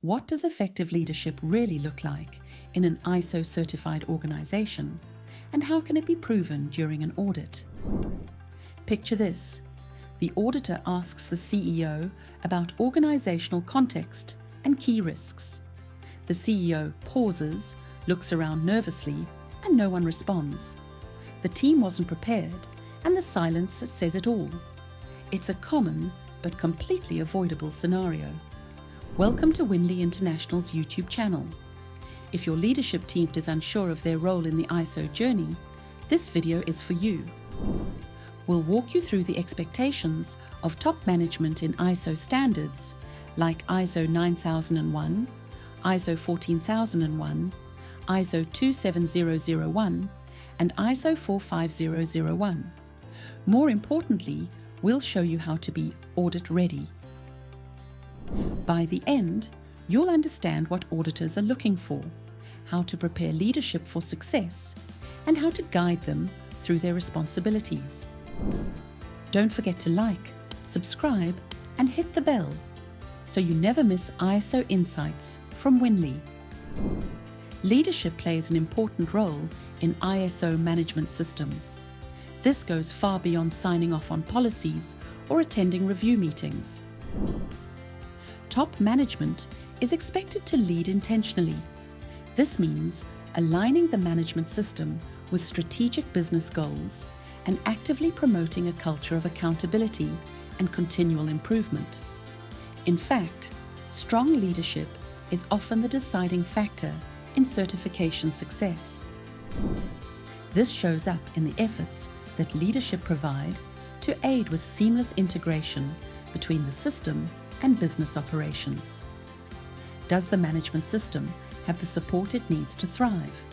What does effective leadership really look like in an ISO certified organization, and how can it be proven during an audit? Picture this. The auditor asks the CEO about organizational context and key risks. The CEO pauses, looks around nervously, and no one responds. The team wasn't prepared, and the silence says it all. It's a common but completely avoidable scenario. Welcome to Wynleigh International's YouTube channel. If your leadership team is unsure of their role in the ISO journey, this video is for you. We'll walk you through the expectations of top management in ISO standards like ISO 9001, ISO 14001, ISO 27001, and ISO 45001. More importantly, we'll show you how to be audit-ready. By the end, you'll understand what auditors are looking for, how to prepare leadership for success, and how to guide them through their responsibilities. Don't forget to like, subscribe, and hit the bell so you never miss ISO insights from Wynleigh. Leadership plays an important role in ISO management systems. This goes far beyond signing off on policies or attending review meetings. Top management is expected to lead intentionally. This means aligning the management system with strategic business goals and actively promoting a culture of accountability and continual improvement. In fact, strong leadership is often the deciding factor in certification success. This shows up in the efforts that leadership provide to aid with seamless integration between the system and business operations. Does the management system have the support it needs to thrive?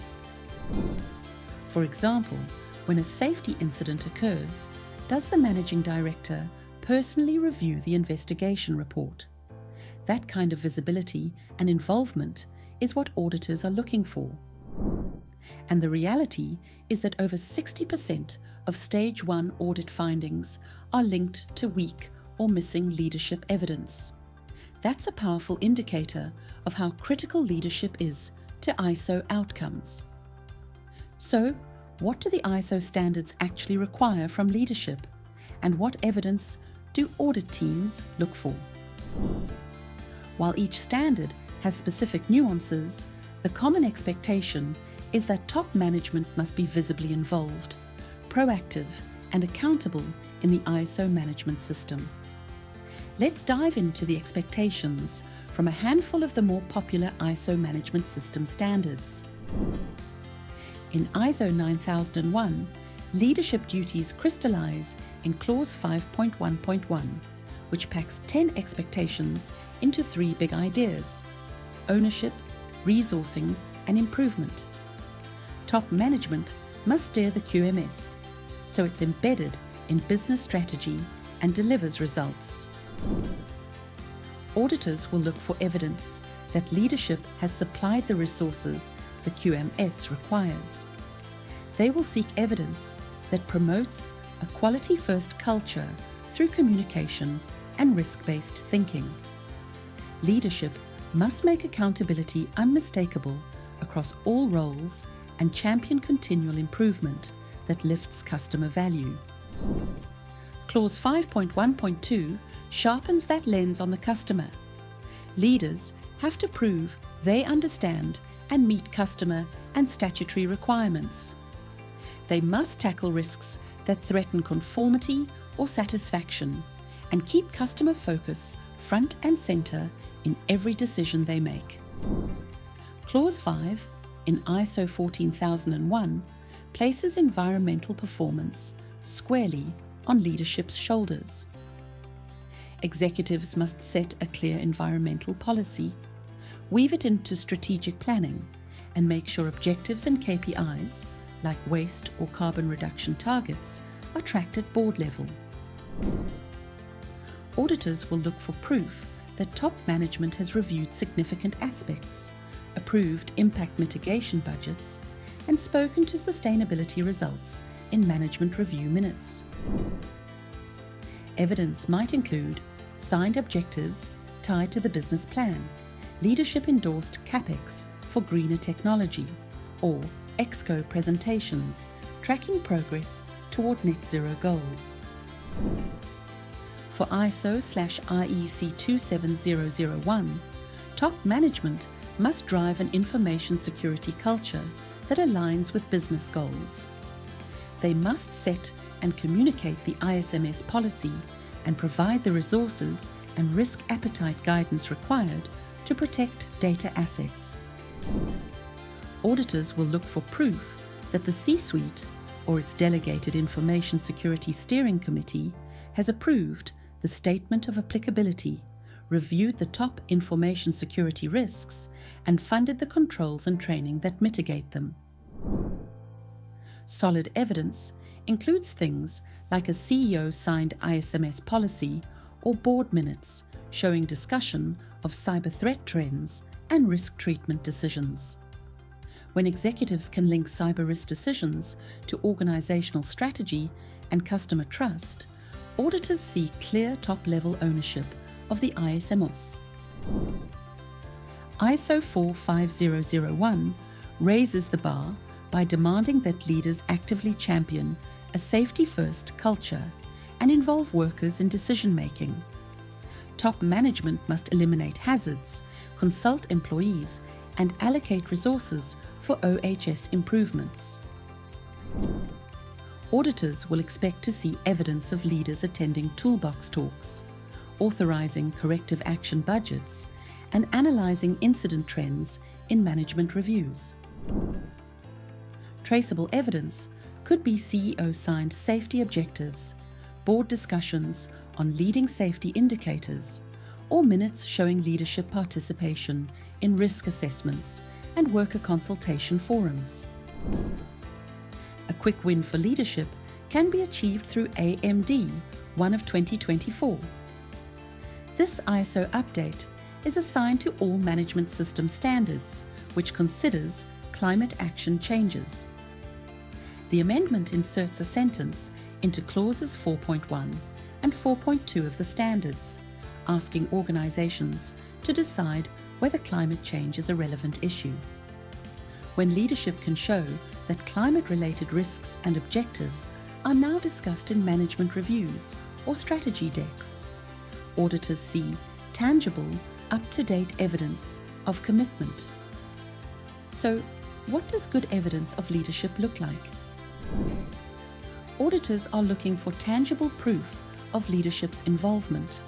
For example, when a safety incident occurs, does the managing director personally review the investigation report? That kind of visibility and involvement is what auditors are looking for. And the reality is that over 60% of Stage 1 audit findings are linked to weak or missing leadership evidence. That's a powerful indicator of how critical leadership is to ISO outcomes. So, what do the ISO standards actually require from leadership, and what evidence do audit teams look for? While each standard has specific nuances, the common expectation is that top management must be visibly involved, proactive, and accountable in the ISO management system. Let's dive into the expectations from a handful of the more popular ISO management system standards. In ISO 9001, leadership duties crystallize in Clause 5.1.1, which packs 10 expectations into 3 big ideas: ownership, resourcing, and improvement. Top management must steer the QMS, so it's embedded in business strategy and delivers results. Auditors will look for evidence that leadership has supplied the resources the QMS requires. They will seek evidence that promotes a quality-first culture through communication and risk-based thinking. Leadership must make accountability unmistakable across all roles and champion continual improvement that lifts customer value. Clause 5.1.2 sharpens that lens on the customer. Leaders have to prove they understand and meet customer and statutory requirements. They must tackle risks that threaten conformity or satisfaction and keep customer focus front and center in every decision they make. Clause 5 in ISO 14001 places environmental performance squarely on leadership's shoulders. Executives must set a clear environmental policy, weave it into strategic planning, and make sure objectives and KPIs, like waste or carbon reduction targets, are tracked at board level. Auditors will look for proof that top management has reviewed significant aspects, approved impact mitigation budgets, and spoken to sustainability results in management review minutes. Evidence might include signed objectives tied to the business plan, leadership-endorsed CapEx for greener technology, or ExCo presentations tracking progress toward net zero goals. For ISO/IEC 27001, top management must drive an information security culture that aligns with business goals. They must set and communicate the ISMS policy and provide the resources and risk appetite guidance required to protect data assets. Auditors will look for proof that the C-suite, or its delegated Information Security Steering Committee, has approved the Statement of Applicability, reviewed the top information security risks, and funded the controls and training that mitigate them. Solid evidence includes things like a CEO-signed ISMS policy or board minutes showing discussion of cyber threat trends and risk treatment decisions. When executives can link cyber risk decisions to organizational strategy and customer trust, auditors see clear top-level ownership of the ISMS. ISO 45001 raises the bar by demanding that leaders actively champion a safety-first culture and involve workers in decision-making. Top management must eliminate hazards, consult employees, and allocate resources for OH&S improvements. Auditors will expect to see evidence of leaders attending toolbox talks, authorizing corrective action budgets, and analyzing incident trends in management reviews. Traceable evidence could be CEO-signed safety objectives, board discussions on leading safety indicators, or minutes showing leadership participation in risk assessments and worker consultation forums. A quick win for leadership can be achieved through AMD 1 of 2024. This ISO update is assigned to all management system standards, which considers climate action changes. The amendment inserts a sentence into clauses 4.1 and 4.2 of the standards, asking organizations to decide whether climate change is a relevant issue. When leadership can show that climate-related risks and objectives are now discussed in management reviews or strategy decks, auditors see tangible, up-to-date evidence of commitment. So, what does good evidence of leadership look like? Auditors are looking for tangible proof of leadership's involvement.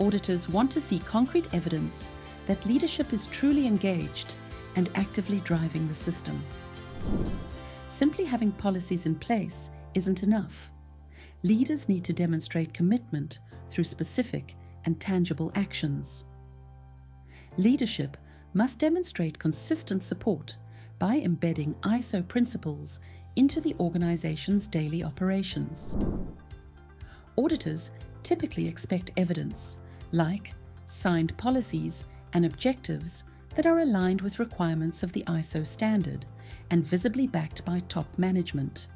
Auditors want to see concrete evidence that leadership is truly engaged and actively driving the system. Simply having policies in place isn't enough. Leaders need to demonstrate commitment through specific and tangible actions. Leadership must demonstrate consistent support by embedding ISO principles into the organization's daily operations. Auditors typically expect evidence, like signed policies and objectives that are aligned with requirements of the ISO standard and visibly backed by top management.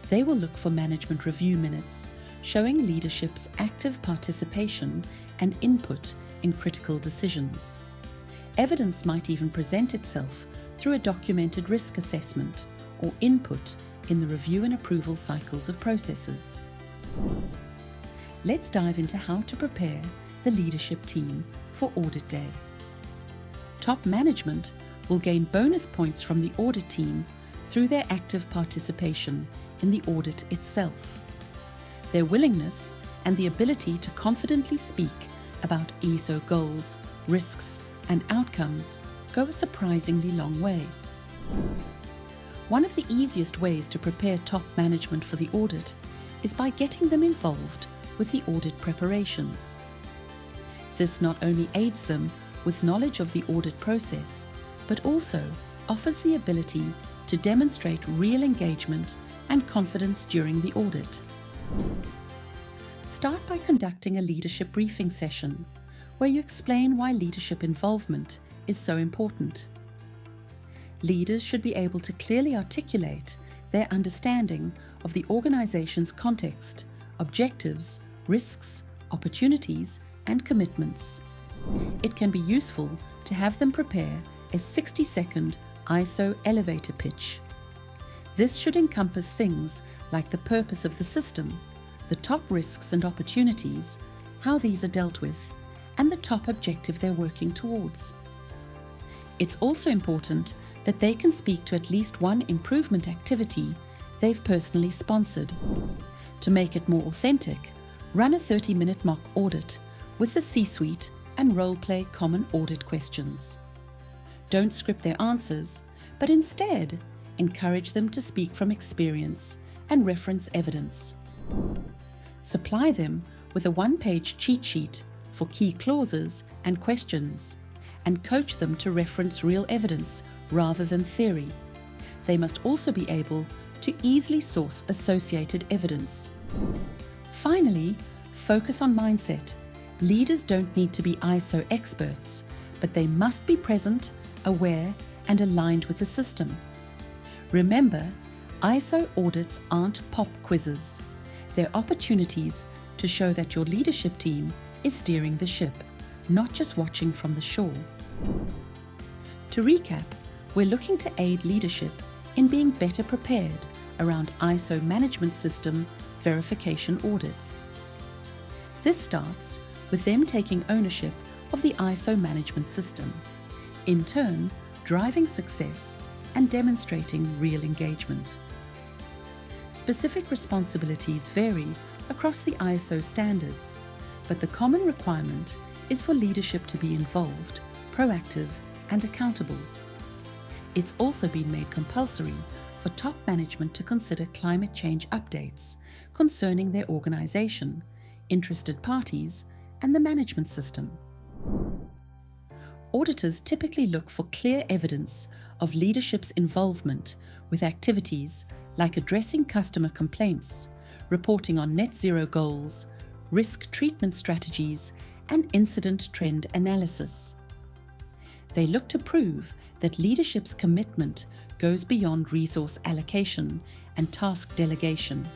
They will look for management review minutes showing leadership's active participation and input in critical decisions. Evidence might even present itself through a documented risk assessment or input in the review and approval cycles of processes. Let's dive into how to prepare the leadership team for Audit Day. Top management will gain bonus points from the audit team through their active participation in the audit itself. Their willingness and the ability to confidently speak about ISO goals, risks, and outcomes go a surprisingly long way. One of the easiest ways to prepare top management for the audit is by getting them involved with the audit preparations. This not only aids them with knowledge of the audit process, but also offers the ability to demonstrate real engagement and confidence during the audit. Start by conducting a leadership briefing session where you explain why leadership involvement is so important. Leaders should be able to clearly articulate their understanding of the organization's context, objectives, risks, opportunities, and commitments. It can be useful to have them prepare a 60-second ISO elevator pitch. This should encompass things like the purpose of the system, the top risks and opportunities, how these are dealt with, and the top objective they're working towards. It's also important that they can speak to at least one improvement activity they've personally sponsored. To make it more authentic, run a 30-minute mock audit with the C-suite and role-play common audit questions. Don't script their answers, but instead encourage them to speak from experience and reference evidence. Supply them with a one-page cheat sheet for key clauses and questions, and coach them to reference real evidence rather than theory. They must also be able to easily source associated evidence. Finally, focus on mindset. Leaders don't need to be ISO experts, but they must be present, aware, and aligned with the system. Remember, ISO audits aren't pop quizzes. They're opportunities to show that your leadership team is steering the ship, not just watching from the shore. To recap, we're looking to aid leadership in being better prepared around ISO management system verification audits. This starts with them taking ownership of the ISO management system, in turn driving success and demonstrating real engagement. Specific responsibilities vary across the ISO standards, but the common requirement is for leadership to be involved, proactive, and accountable. It's also been made compulsory for top management to consider climate change updates concerning their organization, interested parties, and the management system. Auditors typically look for clear evidence of leadership's involvement with activities like addressing customer complaints, reporting on net zero goals, risk treatment strategies, and incident trend analysis. They look to prove that leadership's commitment goes beyond resource allocation and task delegation.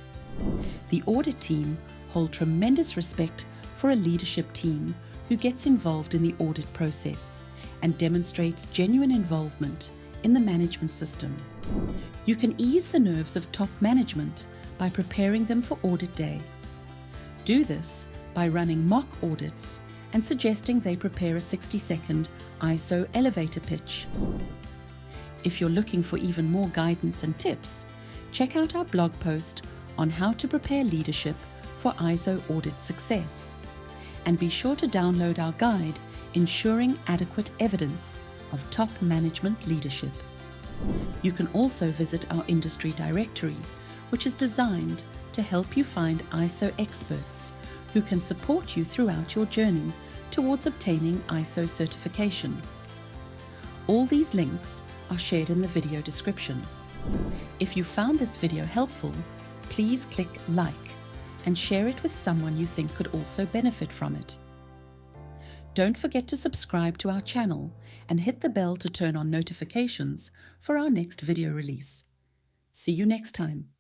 The audit team hold tremendous respect for a leadership team who gets involved in the audit process and demonstrates genuine involvement in the management system. You can ease the nerves of top management by preparing them for audit day. Do this by running mock audits and suggesting they prepare a 60-second ISO elevator pitch. If you're looking for even more guidance and tips, check out our blog post on how to prepare leadership for ISO audit success. And be sure to download our guide, Ensuring Adequate Evidence of Top Management Leadership. You can also visit our industry directory, which is designed to help you find ISO experts who can support you throughout your journey towards obtaining ISO certification. All these links are shared in the video description. If you found this video helpful, please click like and share it with someone you think could also benefit from it. Don't forget to subscribe to our channel and hit the bell to turn on notifications for our next video release. See you next time.